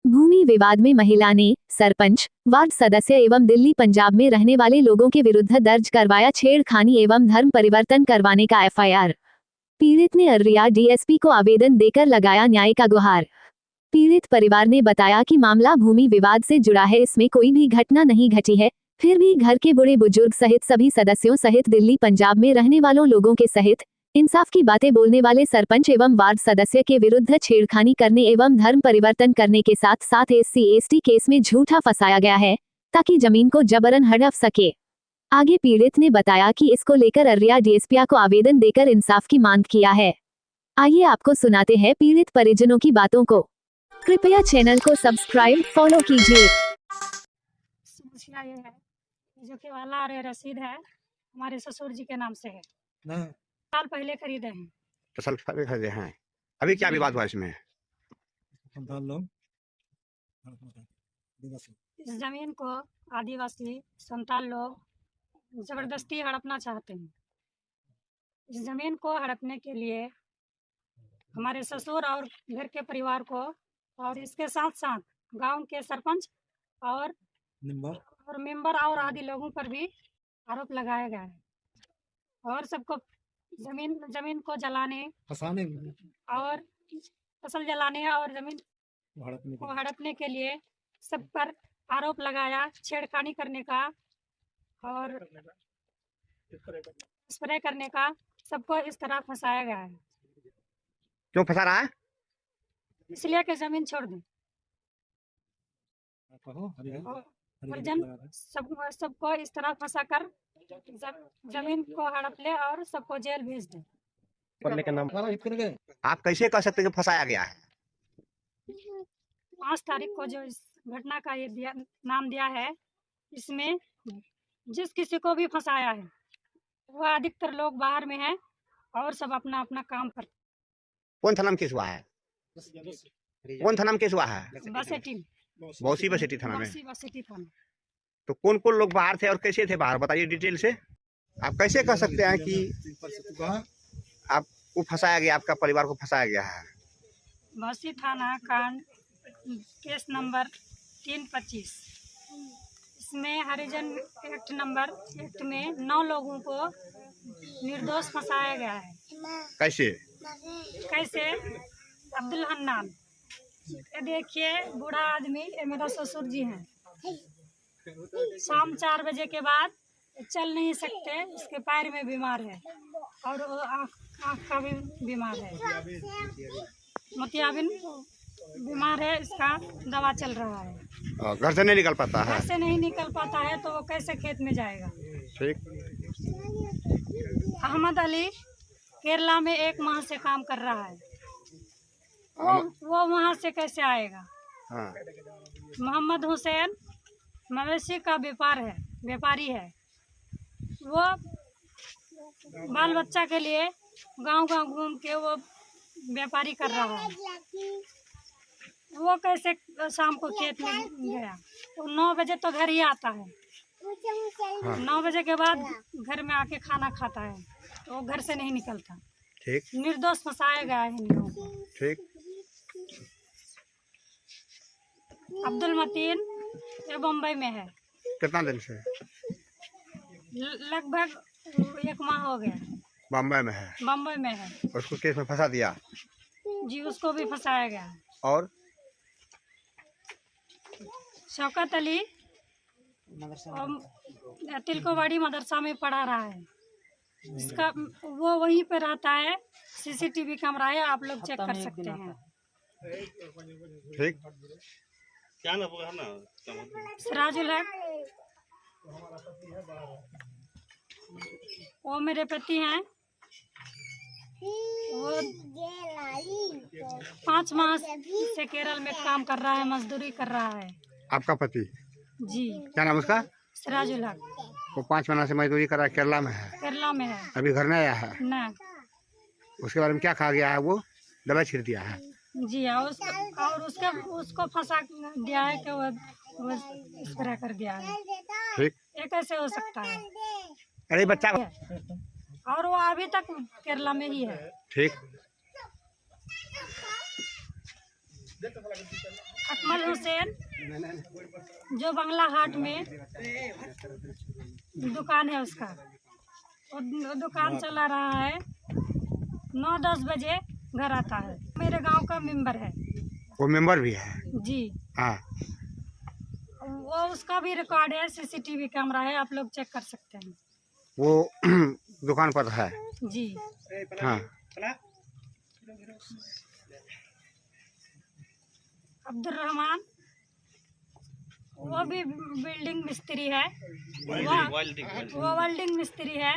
भूमि विवाद में महिला ने सरपंच, वार्ड सदस्य एवं दिल्ली पंजाब में रहने वाले लोगों के विरुद्ध दर्ज करवाया छेड़खानी एवं धर्म परिवर्तन करवाने का एफआईआर। पीड़ित ने अररिया डीएसपी को आवेदन देकर लगाया न्याय का गुहार। पीड़ित परिवार ने बताया कि मामला भूमि विवाद से जुड़ा है, इसमें कोई भी घटना नहीं घटी है, फिर भी घर के बूढ़े बुजुर्ग सहित सभी सदस्यों सहित दिल्ली पंजाब में रहने वालों लोगों के सहित इंसाफ की बातें बोलने वाले सरपंच एवं वार्ड सदस्य के विरुद्ध छेड़खानी करने एवं धर्म परिवर्तन करने के साथ साथ SC/ST केस में झूठा फंसाया गया है ताकि जमीन को जबरन हड़प सके। आगे पीड़ित ने बताया कि इसको लेकर अररिया डीएसपी को आवेदन देकर इंसाफ की मांग किया है। आइए आपको सुनाते हैं पीड़ित परिजनों की बातों को। कृपया चैनल को सब्सक्राइब फॉलो कीजिए। समस्या ये है जो कि वाला और रसीद है हमारे ससुर जी के नाम से है। साल पहले खरीदे हैं। तो साल पहले खरीदे हैं। अभी क्या विवाद हुआ इसमें? इस जमीन को आदिवासी संताल लोग जबरदस्ती हड़पना चाहते हैं। इस जमीन को हड़पने के लिए हमारे ससुर और घर के परिवार को और इसके साथ साथ गांव के सरपंच और मेंबर और आदि लोगों पर भी आरोप लगाया गया है और सबको जमीन को जलाने और फसल जलाने और जमीन को हड़पने के लिए सब पर आरोप लगाया, छेड़खानी करने का और स्प्रे करने का, सबको इस तरह फंसाया गया है। क्यों फंसा रहा है? इसलिए कि जमीन छोड़ दें और सबको इस तरह फंसा कर जमीन को हड़प ले और सबको जेल भेज दे। आप कैसे कह सकते हैं कि फंसाया गया है? 5 तारीख को जो इस घटना का ये नाम दिया है, इसमें जिस किसी को भी फंसाया है वह अधिकतर लोग बाहर में है और सब अपना अपना काम करते। कौन थाना में केस हुआ है? कौन थाना में केस हुआ है? बौसी थाना में। तो कौन कौन लोग बाहर थे और कैसे थे बाहर, बताइए डिटेल से। आप कैसे कह सकते हैं कि आपको फंसाया गया, आपका परिवार को फंसाया गया है? बौसी थाना कांड केस नंबर 325। इसमें हरिजन एक्ट नंबर एक्ट में 9 लोगों को निर्दोष फंसाया गया है। कैसे? अब्दुल हन्नान, देखिए बूढ़ा आदमी, ये मेरा ससुर जी हैं। शाम 4 बजे के बाद चल नहीं सकते, इसके पैर में बीमार है और आँख का भी बीमार है, मोतियाबिंद बीमार है, इसका दवा चल रहा है। घर से नहीं निकल पाता है? घर से नहीं निकल पाता है तो वो कैसे खेत में जाएगा? ठीक। अहमद अली केरला में 1 माह से काम कर रहा है, वो वहाँ से कैसे आएगा? हाँ। मोहम्मद हुसैन मवेशी का व्यापारी है, वो बाल बच्चा के लिए गांव-गांव घूम के वो व्यापारी कर रहा है, वो कैसे शाम को खेत में गया? तो 9 बजे तो घर ही आता है। हाँ। 9 बजे के बाद घर में आके खाना खाता है, तो वो घर से नहीं निकलता। ठीक। निर्दोष फंसाया गया है इन लोगों को। ठीक। अब्दुल मतीन ये बम्बई में है। कितना दिन से? लगभग 1 माह हो गया। बम्बई में है? बम्बई में है। उसको केस में फंसा दिया? जी, उसको भी फंसाया गया। और शौकत अली तिलकोवाड़ी मदरसा में पढ़ा रहा है, इसका वो वहीं पे रहता है, CCTV कैमरा है, आप लोग चेक कर सकते हैं। ठीक। क्या नाम है ना? सिराजुल हक, वो मेरे पति हैं। वो 5 माह से केरल में काम कर रहा है, मजदूरी कर रहा है। आपका पति? जी। क्या नाम उसका? सिराजुल हक। वो 5 महीना से मजदूरी कर रहा है, केरला में है? केरला में है। अभी घर नहीं आया है? ना। उसके बारे में क्या कहा गया है? वो दवा छिड़ दिया है? जी और उसको फंसा दिया है कि वो इस तरह कर दिया है। ठीक। ये कैसे हो सकता है? अरे बच्चा। और वो अभी तक केरला में ही है। ठीक। अकमल हुसैन, जो बंगला हाट में दुकान है उसका, वो दुकान चला रहा है। 9-10 बजे घर आता है। मेरे गांव का मेंबर है। वो मेंबर भी है? जी हाँ। वो उसका भी रिकॉर्ड है, सीसीटीवी कैमरा है, आप लोग चेक कर सकते हैं। वो दुकान पर है? जी हाँ। अब्दुल रहमान, वो भी बिल्डिंग मिस्त्री है। वो वेल्डिंग मिस्त्री है।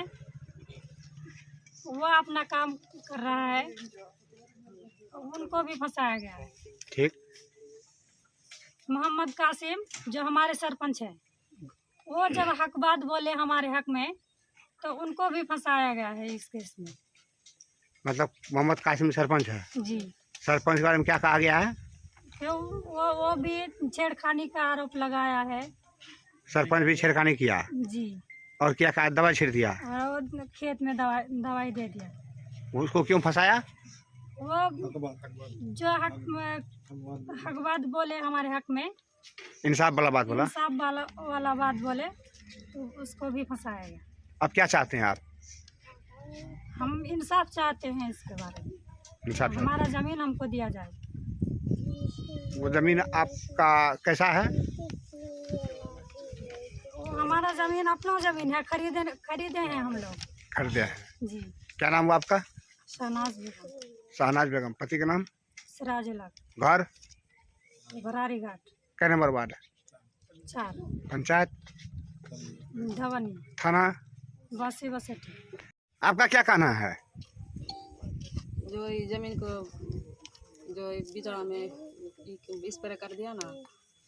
वो अपना काम कर रहा है, उनको भी फंसाया गया है। ठीक। मोहम्मद कासिम, जो हमारे सरपंच है, वो जब हक बात बोले हमारे हक में, तो उनको भी फंसाया गया है इस केस में। मतलब मोहम्मद कासिम सरपंच है? जी। सरपंच के बारे में क्या कहा गया है? तो वो भी छेड़खानी का आरोप लगाया है। सरपंच भी छेड़खानी किया? जी। और क्या कहा? दवा छिड़ दिया? और खेत में दवाई दे दिया। उसको क्यों फंसाया? वो जो हक बात बोले हमारे हक में, इंसाफ वाला बात बोला? इंसाफ वाला बात बोले, तो उसको भी फंसाया गया। अब क्या चाहते हैं आप? हम इंसाफ चाहते हैं इसके बारे में। इंसाफ? हमारा जमीन हमको दिया जाए। वो जमीन आपका कैसा है? वो हमारा जमीन अपना जमीन है, खरीदे हैं हम लोग। खरीदे हैं? जी। क्या नाम हुआ आपका? शहनाज बेगम। शहनाज बेगम। पति का नाम? सिराजुल हक। घर? भरारी घाट। कै नंबर वार्ड? 4। पंचायत? धवनी। थाना? बासी बसेटी। आपका क्या कहना है? जो ये जमीन को जो बिचड़ा में इस पर कर दिया ना,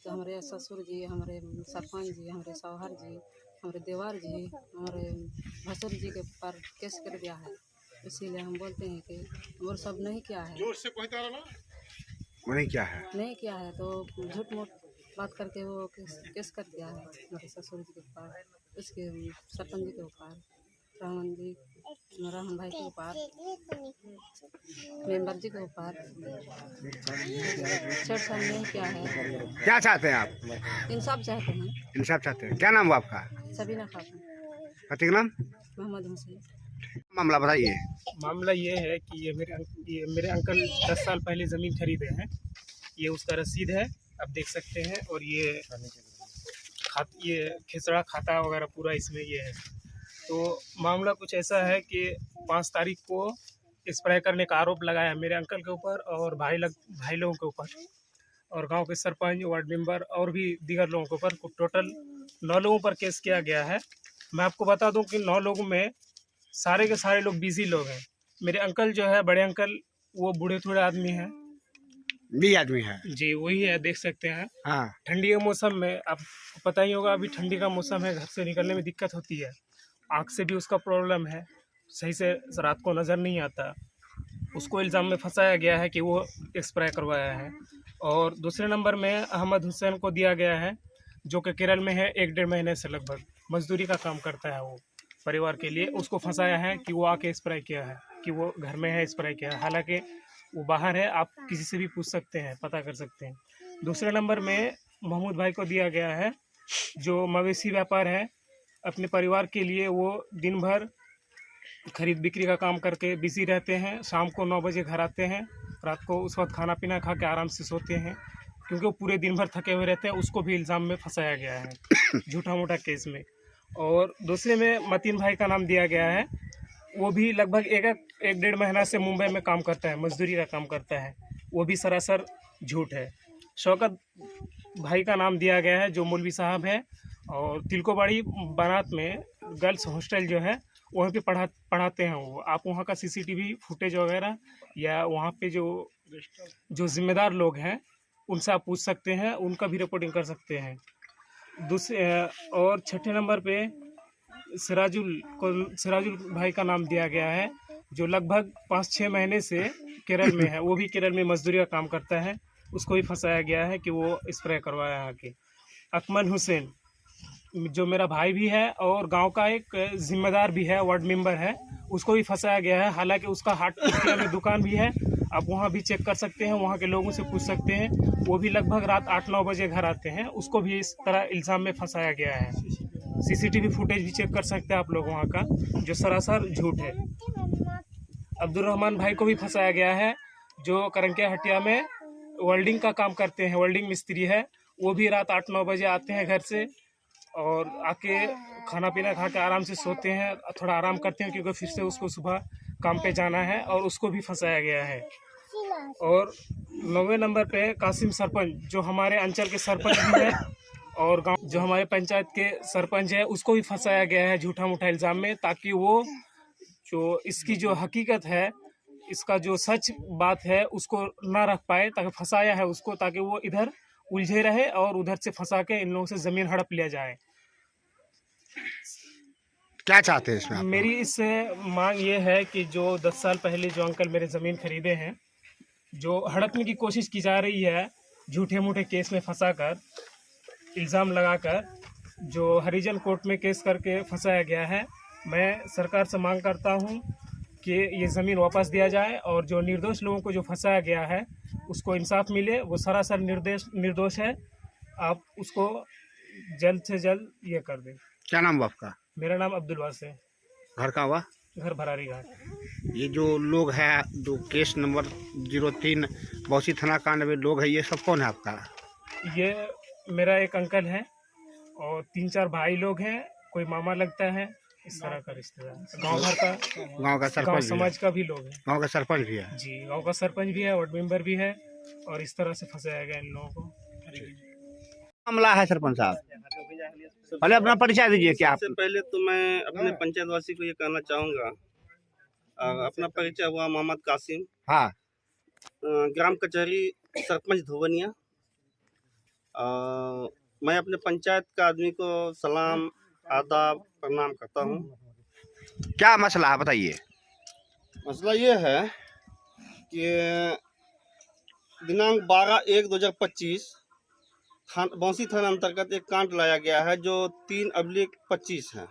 तो हमारे ससुर जी, हमारे सरपंच जी, हमारे सौहर जी, हमारे देवर जी, हमारे भसुर जी के पर केस कर दिया है। इसीलिए हम बोलते हैं कि वो सब नहीं किया है। वो नहीं क्या है? नहीं किया है तो झूठ मूठ बात करके वो केस कर दिया है हमारे ससुर जी के ऊपर, उसके सरपंच जी के ऊपर, रहमान भाई के ऊपर, मेंबर जी के ऊपर छेड़छाड़ नहीं किया है। क्या चाहते हैं आप? इंसाफ चाहते हैं। इंसाफ चाहते हैं। क्या नाम हुआ आपका? सबीना खातून। पति का नाम? मोहम्मद हुसैन। मामला बताइए। मामला ये है कि ये मेरे अंकल 10 साल पहले ज़मीन खरीदे हैं। ये उसका रसीद है, आप देख सकते हैं। और ये खिसड़ा खाता वगैरह पूरा इसमें ये है। तो मामला कुछ ऐसा है कि 5 तारीख को स्प्रे करने का आरोप लगाया मेरे अंकल के ऊपर और भाई लोगों के ऊपर, और गांव के सरपंच, वार्ड मेंबर और भी दीगर लोगों के ऊपर। टोटल 9 लोगों पर केस किया गया है। मैं आपको बता दूं कि 9 लोगों में सारे के सारे लोग बिजी लोग हैं। मेरे अंकल जो है, बड़े अंकल, वो बूढ़े थोड़े आदमी हैं। 20 आदमी है? जी वही है, देख सकते हैं। हाँ। ठंडी के मौसम में आपको पता ही होगा, अभी ठंडी का मौसम है, घर से निकलने में दिक्कत होती है। आँख से भी उसका प्रॉब्लम है, सही से रात को नज़र नहीं आता। उसको इल्ज़ाम में फंसाया गया है कि वो स्प्रे करवाया है। और दूसरे नंबर में अहमद हुसैन को दिया गया है, जो कि केरल में है, 1-1.5 महीने से लगभग मजदूरी का काम करता है वो परिवार के लिए। उसको फंसाया है कि वो आके स्प्रे किया है, कि वो घर में है स्प्रे किया है, हालांकि वो बाहर है। आप किसी से भी पूछ सकते हैं, पता कर सकते हैं। दूसरे नंबर में महमूद भाई को दिया गया है, जो मवेशी व्यापार है। अपने परिवार के लिए वो दिन भर खरीद बिक्री का काम करके बिजी रहते हैं। शाम को 9 बजे घर आते हैं, रात को उस वक्त खाना पीना खा के आराम से सोते हैं, क्योंकि वो पूरे दिन भर थके हुए रहते हैं। उसको भी इल्ज़ाम में फंसाया गया है झूठा मोटा केस में। और दूसरे में मतीन भाई का नाम दिया गया है, वो भी लगभग 1-1.5 महीना से मुंबई में काम करता है, मजदूरी का काम करता है। वो भी सरासर झूठ है। शौकत भाई का नाम दिया गया है, जो मौलवी साहब है, और तिलकोबाड़ी बनात में गर्ल्स हॉस्टल जो है, वहाँ पे पढ़ाते हैं वो। आप वहाँ का सीसीटीवी फुटेज वगैरह या वहाँ पे जो जिम्मेदार लोग हैं उनसे आप पूछ सकते हैं, उनका भी रिपोर्टिंग कर सकते हैं। और छठे नंबर पे सिराजुल भाई का नाम दिया गया है, जो लगभग 5-6 महीने से केरल में है। वो भी केरल में मजदूरी का काम करता है। उसको भी फंसाया गया है कि वो स्प्रे करवाया आके। अकमल हुसैन, जो मेरा भाई भी है और गांव का एक जिम्मेदार भी है, वार्ड मेंबर है, उसको भी फंसाया गया है। हालांकि उसका हाट कुटिया में दुकान भी है, आप वहां भी चेक कर सकते हैं, वहां के लोगों से पूछ सकते हैं। वो भी लगभग रात 8-9 बजे घर आते हैं, उसको भी इस तरह इल्ज़ाम में फंसाया गया है। सीसीटीवी फुटेज भी चेक कर सकते हैं आप लोग वहाँ का, जो सरासर झूठ है। अब्दुल रहमान भाई को भी फंसाया गया है, जो करंकिया हटिया में वेल्डिंग का काम करते हैं, वेल्डिंग मिस्त्री है। वो भी रात 8-9 बजे आते हैं घर से और आके खाना पीना खा के आराम से सोते हैं, थोड़ा आराम करते हैं, क्योंकि फिर से उसको सुबह काम पे जाना है, और उसको भी फंसाया गया है। और 9वें नंबर पे कासिम सरपंच, जो हमारे अंचल के सरपंच भी है और गांव जो हमारे पंचायत के सरपंच है, उसको भी फंसाया गया है झूठा मूठा इल्ज़ाम में, ताकि वो जो इसकी जो हकीकत है, इसका जो सच बात है, उसको ना रख पाए। ताकि फंसाया है उसको, ताकि वो इधर उलझे रहे और उधर से फंसा के इन लोगों से ज़मीन हड़प लिया जाए। क्या चाहते हैं इसमें आप? मेरी इससे मांग ये है कि जो 10 साल पहले जो अंकल मेरे ज़मीन खरीदे हैं, जो हड़पने की कोशिश की जा रही है झूठे मूठे केस में फंसाकर, इल्ज़ाम लगाकर, जो हरिजन कोर्ट में केस करके फंसाया गया है, मैं सरकार से मांग करता हूं कि ये ज़मीन वापस दिया जाए और जो निर्दोष लोगों को जो फंसाया गया है उसको इंसाफ मिले। वो सरासर निर्दोष है, आप उसको जल्द से जल्द ये कर दें। क्या नाम हुआ आपका? मेरा नाम अब्दुल वास है, घर का हुआ? घर भरारी घाट। ये जो लोग हैं, जो केस नंबर 03 बौसी थाना कांड में लोग हैं, ये सब कौन है आपका? ये मेरा एक अंकल है और 3-4 भाई लोग हैं, कोई मामा लगता है, इस तरह का रिश्तेदार। गांव भर का, गांव का गांव सरपंच भी है? समाज का भी लोग है। गांव का सरपंच भी है? जी, गांव का सरपंच भी है, वार्ड मेंबर भी है, और इस तरह से फंसाया गया इन लोगों को। मामला है सरपंच साहब, पहले अपना परिचय दीजिए। क्या आप? सबसे पहले तो मैं अपने पंचायत वासी को ये कहना चाहूँगा, अपना परिचय हुआ मोहम्मद कासिम, हाँ, ग्राम कचहरी सरपंच धोवनिया। मैं अपने पंचायत का आदमी को सलाम आदाब प्रणाम करता हूँ। क्या मसला है बताइए? मसला ये है कि दिनांक 12/1/2025 बौसी थाना अंतर्गत एक कांड लाया गया है जो 3/25 है।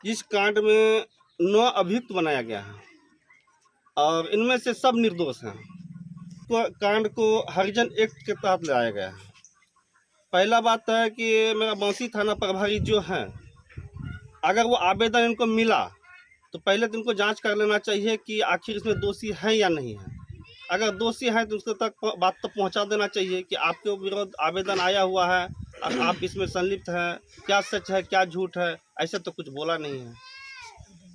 इस कांड में 9 अभियुक्त बनाया गया है और इनमें से सब निर्दोष हैं। तो कांड को हरिजन एक्ट के तहत लाया गया है। पहला बात है कि मेरा बौसी थाना प्रभारी जो है, अगर वो आवेदन इनको मिला तो पहले तो इनको जांच कर लेना चाहिए कि आखिर इसमें दोषी है या नहीं है। अगर दोषी है तो उसके तक बात तो पहुंचा देना चाहिए कि आपके विरोध आवेदन आया हुआ है और आप इसमें संलिप्त हैं, क्या सच है क्या झूठ है, ऐसे तो कुछ बोला नहीं है।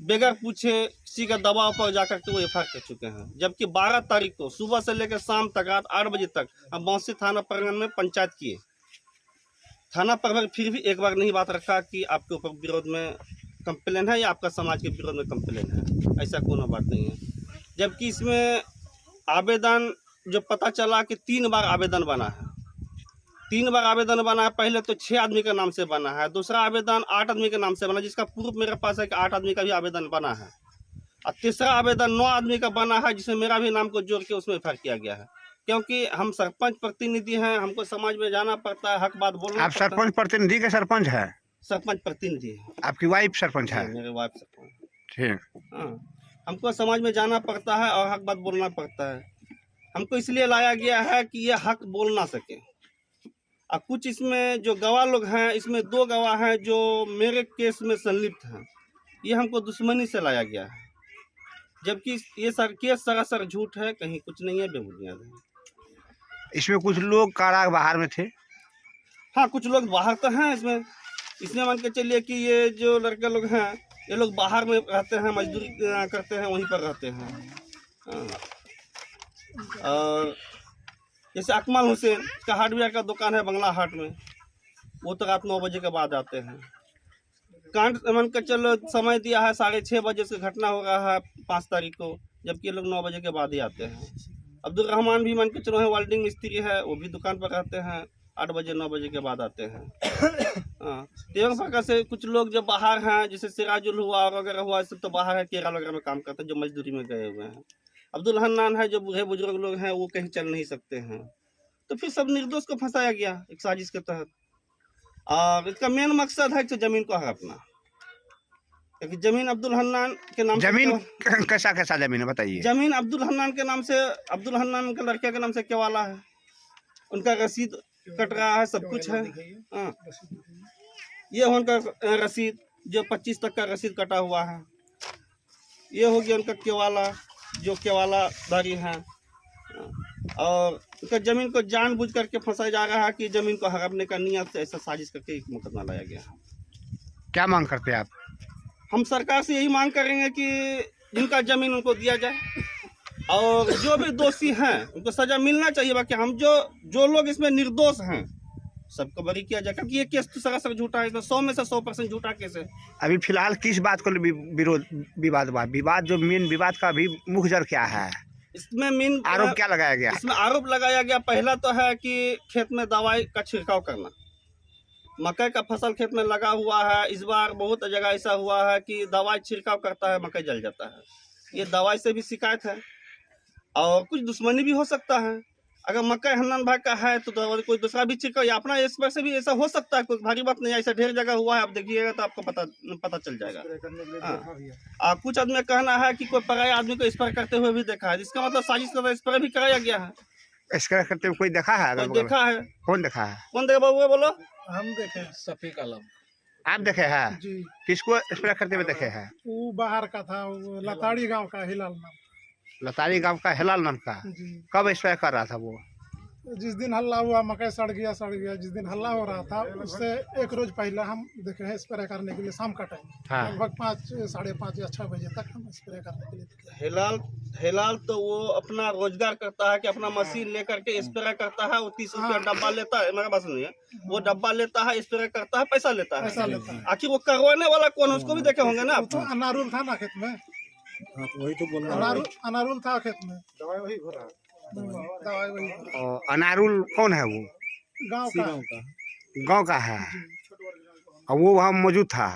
बगैर पूछे किसी का दबाव पर जाकर के वो एफआईआर कर चुके हैं। जबकि 12 तारीख को सुबह से लेकर शाम तक रात 8 बजे तक हम बौसी थाना प्रांगण में पंचायत किए। थाना प्रभारी फिर भी एक बार नहीं बात रखा कि आपके ऊपर विरोध में कंप्लेन है या आपका समाज के विरोध में कंप्लेन है, ऐसा कोई बात नहीं है। जबकि इसमें आवेदन जो पता चला कि 3 बार आवेदन बना है। 3 बार आवेदन बना है। पहले तो 6 आदमी के नाम से बना है, दूसरा आवेदन 8 आदमी के नाम से बना, जिसका प्रूफ मेरे पास है कि 8 आदमी का भी आवेदन बना है, और तीसरा आवेदन 9 आदमी का बना है, जिसमें मेरा भी नाम को जोड़ के उसमें एफआईआर किया गया है। क्योंकि हम सरपंच प्रतिनिधि हैं, हमको समाज में जाना पड़ता है, हक बात बोलना आप पड़ता है। सरपंच प्रतिनिधि के सरपंच है? सरपंच प्रतिनिधि है। आपकी वाइफ सरपंच है? मेरे वाइफ सरपंच। ठीक। हाँ, हमको समाज में जाना पड़ता है और हक बात बोलना पड़ता है। हमको इसलिए लाया गया है कि ये हक बोल ना सके। और कुछ इसमें जो गवाह लोग हैं, इसमें 2 गवाह हैं जो मेरे केस में संलिप्त हैं। ये हमको दुश्मनी से लाया गया है, जबकि ये केस सरासर झूठ है, कहीं कुछ नहीं है, बेबुनियाद है। इसमें कुछ लोग कारा बाहर में थे? हाँ, कुछ लोग बाहर तो हैं इसमें मान के चलिए कि ये जो लड़के लोग हैं, ये लोग बाहर में रहते हैं, मजदूरी करते हैं, वहीं पर रहते हैं। हाँ। और जैसे अकमल हुसैन का हार्डवेयर का दुकान है बंगला हाट में, वो तो रात 9 बजे के बाद आते हैं। कांड मान के चलो समय दिया है 6:30 बजे से घटना हो रहा है 5 तारीख को, जबकि ये लोग 9 बजे के बाद ही आते हैं। अब्दुल रहमान भी मान के चलो है, वेल्डिंग मिस्त्री है, वो भी दुकान पर रहते हैं, 8 बजे 9 बजे के बाद आते हैं। हाँ, एवं प्रकार से कुछ लोग जो बाहर हैं, जैसे सिराजुल हुआ और वगैरह हुआ, सब तो बाहर है, केरल वगैरह में काम करते हैं, जो मजदूरी में गए हुए हैं। अब्दुल हन्नान है, जो बूढ़े बुजुर्ग लोग हैं, वो कहीं चल नहीं सकते हैं। तो फिर सब निर्दोष को फंसाया गया एक साजिश के तहत। और इसका मेन मकसद है कि जमीन को हड़पना, क्योंकि जमीन अब्दुल हन्नान के नाम जमीन से कैसा कैसा जमीन है बताइए। जमीन अब्दुल हन्नान के नाम से, अब्दुल हन्नान के लड़के के नाम से केवाला है, उनका रसीद कट रहा है, सब कुछ है। हाँ, ये उनका रसीद जो 25 तक का रसीद कटा हुआ है, ये हो गया उनका केवाला जो केवाला धारी है। और उनका जमीन को जानबूझ करके फंसाया जा रहा है कि जमीन को हड़पने का नियत से ऐसा साजिश करके एक मुकदमा लाया गया है। क्या मांग करते हैं आप? हम सरकार से यही मांग करेंगे कि जिनका जमीन उनको दिया जाए और जो भी दोषी हैं उनको सजा मिलना चाहिए। बाकी हम जो लोग इसमें निर्दोष हैं सबको बरी किया जाए, क्योंकि ये केस तो सरासर झूठा है, इसमें 100 में से 100% झूठा केस है। अभी फिलहाल किस बात को विरोध विवाद जो मेन विवाद का अभी मुख्य जड़ क्या है? इसमें मेन आरोप क्या लगाया गया? इसमें आरोप लगाया गया, पहला तो है कि खेत में दवाई का छिड़काव करना। मकई का फसल खेत में लगा हुआ है, इस बार बहुत जगह ऐसा हुआ है कि दवाई छिड़काव करता है, मकई जल जाता है। ये दवाई से भी शिकायत है और कुछ दुश्मनी भी हो सकता है। अगर मकई हन्नान भाई का है तो कोई दूसरा भी छिड़काव या अपना इस पर से भी ऐसा हो सकता है, कोई भारी बात नहीं है। ऐसा ढेर जगह हुआ है, आप देखिएगा तो आपको पता चल जाएगा। हाँ, कुछ आदमी का कहना है कि कोई पराया आदमी को स्प्रे करते हुए भी देखा है, इसका मतलब साजिश का स्प्रे भी कराया गया है। स्प्रे करते हुए कोई देखा है? कोई देखा है? कौन देखा है? कौन देखा बाबू बोलो? हम देखे सफीक आलम। आप देखे हैं? जी। किसको स्प्रे करते हुए देखे हैं? वो बाहर का था, वो लताड़ी गांव का हिलाल नाम। लतारी गांव का हिलाल नाम का? जी। कब स्प्रे कर रहा था वो? जिस दिन हल्ला हुआ, मकई सड़ गया। जिस दिन हल्ला हो रहा था उससे एक रोज पहले हम देखे हैं स्प्रे करने के लिए, शाम का टाइम। हाँ। लगभग 5, 5:30 या 6 बजे तक हम स्प्रे करने के लिए दिखे। हिलाल तो वो अपना रोजगार करता है कि अपना मशीन लेकर के स्प्रे करता है। वो 30 रुपया डब्बा लेता है, मेरा बात सुनिए, वो डब्बा लेता है, स्प्रे करता है, पैसा लेता है। आखिर वो करवाने वाला कौन है उसको भी देखे होंगे ना आप? तो अनारुल था ना खेत में। वही तो बोल रहा हूं। अनारुल था खेत में, दवाई वही भरा। अनारुल कौन है? वो गांव का है और वो वहाँ मौजूद था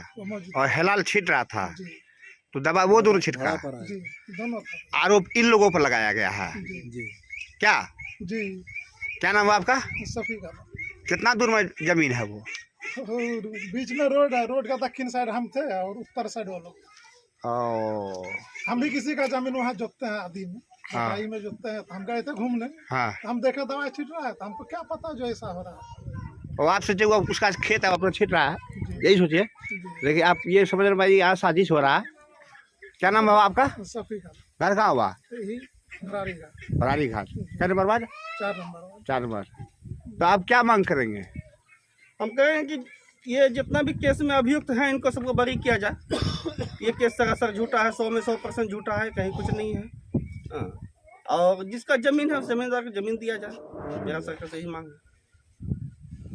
और हिलाल छीट रहा था, तो दवा वो दोनों छिटका। आरोप इन लोगों पर लगाया गया है। क्या जी, क्या नाम है आपका? सफीक। कितना दूर में जमीन है वो? बीच में रोड है, रोड का दक्षिण साइड हम थे और उत्तर साइड वो लोग। हम भी किसी का जमीन वहाँ जोतते हैं, आदि में मकाई में जोतते हैं। तो हम गए थे घूमने। हाँ। तो हम देखे दवाई छिट रहा है, तो हमको क्या पता जो ऐसा हो रहा है। और आप सोचे वो उसका खेत है, अपना छिट रहा है, यही सोचिए। लेकिन आप ये समझ रहे भाई यहाँ साजिश हो रहा है। क्या नाम है आपका? सफीक। घर कहाँ हुआ? बरारी घाट। क्या नंबर बाद? 4 नंबर। तो आप क्या मांग करेंगे? हम कहेंगे कि ये जितना भी केस में अभियुक्त हैं इनको सबको बरी किया जाए। ये केस सरासर झूठा है, 100 में 100% झूठा है, कहीं कुछ नहीं है। हाँ। और जिसका जमीन है उस जमींदार को जमीन दिया जाए, मेरा सरकार से यही मांग है।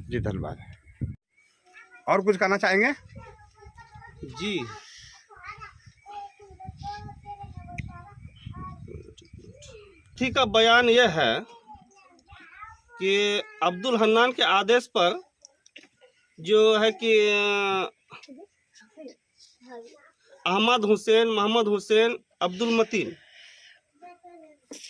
जी धन्यवाद। और कुछ कहना चाहेंगे? जी, ठीक है, बयान यह है कि अब्दुल हन्नान के आदेश पर जो है कि अहमद हुसैन, मोहम्मद हुसैन, अब्दुल मतीन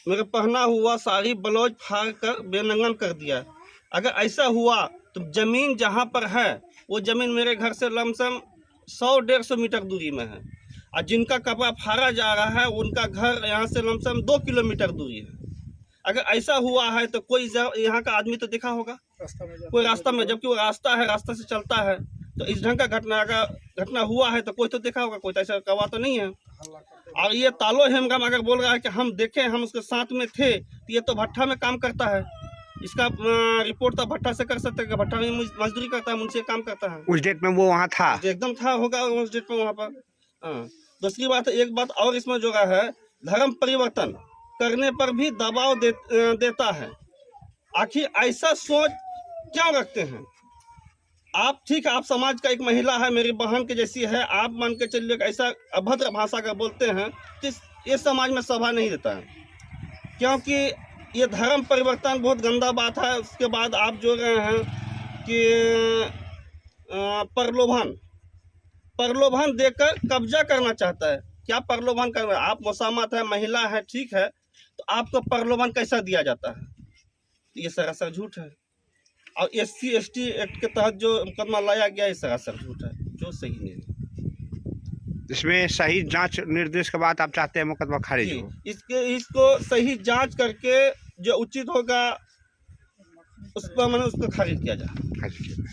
मेरे पहना हुआ साड़ी ब्लाउज फाड़ कर बेनंगन कर दिया। अगर ऐसा हुआ तो जमीन जहाँ पर है वो जमीन मेरे घर से लमसम 100-150 मीटर दूरी में है, और जिनका कपड़ा फाड़ा जा रहा है उनका घर यहाँ से लमसम 2 किलोमीटर दूरी है। अगर ऐसा हुआ है तो कोई यहाँ का आदमी तो देखा होगा, कोई रास्ता में, जबकि वो रास्ता है, रास्ता से चलता है, तो इस ढंग का घटना हुआ है तो कोई तो देखा होगा, कोई तो ऐसा गवाह तो नहीं है। और ये तालो हेमगम अगर बोल रहा है कि हम देखे, हम उसके साथ में थे, तो ये तो भट्टा में काम करता है। इसका रिपोर्ट तो भट्टा से कर सकते हैं, भट्टा में मजदूरी करता है, मुझसे काम करता है। उस डेट में वो वहाँ था? एकदम था, होगा उस डेट में वहाँ पर। हाँ। दूसरी बात, एक बात और इसमें जोड़ा है, धर्म परिवर्तन करने पर भी दबाव देता है। आखिर ऐसा सोच क्यों रखते हैं आप? ठीक है, आप समाज का एक महिला है, मेरी बहन के जैसी है, आप मान के चलिए ऐसा अभद्र भाषा का बोलते हैं तो ये समाज में शोभा नहीं देता है, क्योंकि ये धर्म परिवर्तन बहुत गंदा बात है। उसके बाद आप जो रहे हैं कि प्रलोभन देकर कब्जा करना चाहता है। क्या प्रलोभन कर रहा है? आप मुसामत है, महिला है, ठीक है, तो आपको प्रलोभन कैसा दिया जाता है? ये सरासर झूठ है। और SC/ST एक्ट के तहत जो मुकदमा लाया गया है सरासर झूठ है, जो सही नहीं है। इसमें सही जांच निर्देश के बाद आप चाहते हैं मुकदमा खारिज जी, हो? इसको सही जांच करके जो उचित होगा उस पर मैंने उसको खारिज किया जाए। खारिज किया जाए।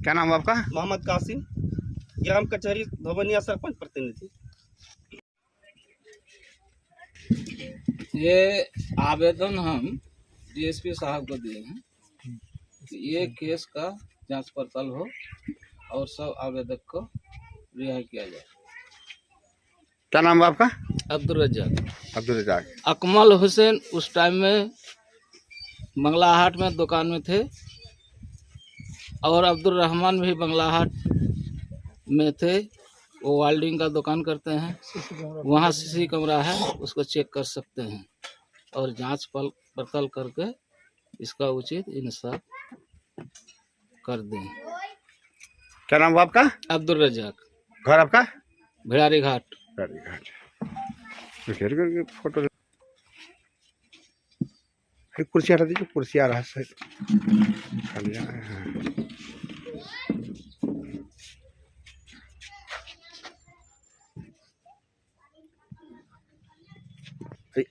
क्या नाम है आपका? मोहम्मद कासिम, ग्राम कचहरी धोबनिया सरपंच प्रतिनिधि। ये आवेदन हम DSP साहब को दिए हैं कि ये केस का जांच पड़ताल हो और सब आवेदक को रिहा किया जाए। क्या नाम है आपका? अब्दुल रज्जाक। अब्दुल रज्जाक। अकमल हुसैन उस टाइम में बंगलाहाट में दुकान में थे और अब्दुल रहमान भी बंगलाहाट में थे। वो वेल्डिंग का दुकान करते हैं, वहाँ CC कैमरा है, उसको चेक कर सकते हैं और जांच पड़ताल करके इसका उचित इंसाफ कर दें। क्या नाम है आपका? अब्दुल रज्जाक। घर आपका? भिड़ारी घाट। घेर करके फोटो कुर्सी हटा दीजिए, कुर्सी आ रहा है सर।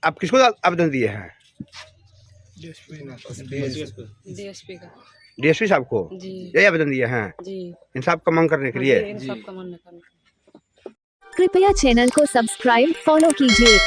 आप किसको आवेदन दिए हैं? DSP का। DSP साहब को जी यही आवेदन दिए हैं जी। इंसाफ का मांग करने के लिए? इंसाफ का मांग करने के लिए। कृपया चैनल को सब्सक्राइब फॉलो कीजिए।